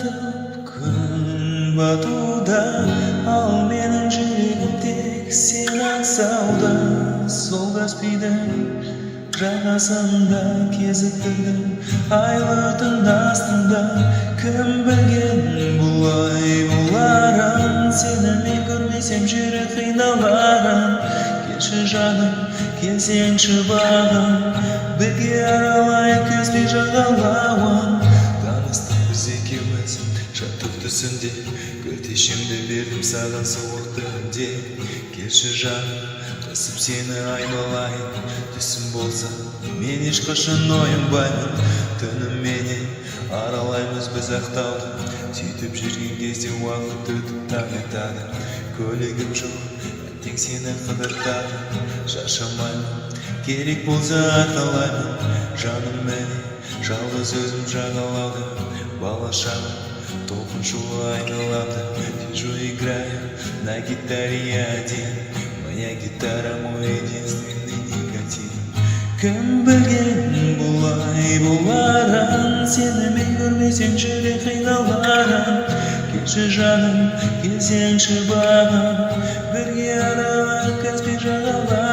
батып күн батуда, ал менің жүрегім тек сен аңсауда. Сол Каспийдің жағасында кезіктірдім айлы түн астында. Кім білген бұлай боларын, сені мен көрмесем жүрек қиналарын. Келші жаным, келсеңші бағым, бірге аралайық Каспий жағалауын. Таныстық біз екеуміз жатып түсінде, көлтешемді бердім саған суық түнде. Келші жаным, қысып сені айналайын, түсім болса мен ешқашан ойынбаймын. Түніменен аралаймыз біз ақтауды, сөйтіп жүрген кезде уақыт өтіп таң атады. Көлігім жоқ, әттең сені қыдыртады, шаршамаймын, керек болса арқалаймын. Жаным мені жалғыз өзім жағалауды, бала шағым толқын шуы айналады. Сижу играю на гитаре один, моя гитара мой единственный никотин. Кім білген бұлай боларын, сені мен көрмесем жүрек қиналарын. Келші жаным, келсеңші бағым, бірге аралайық Каспий жағалауын.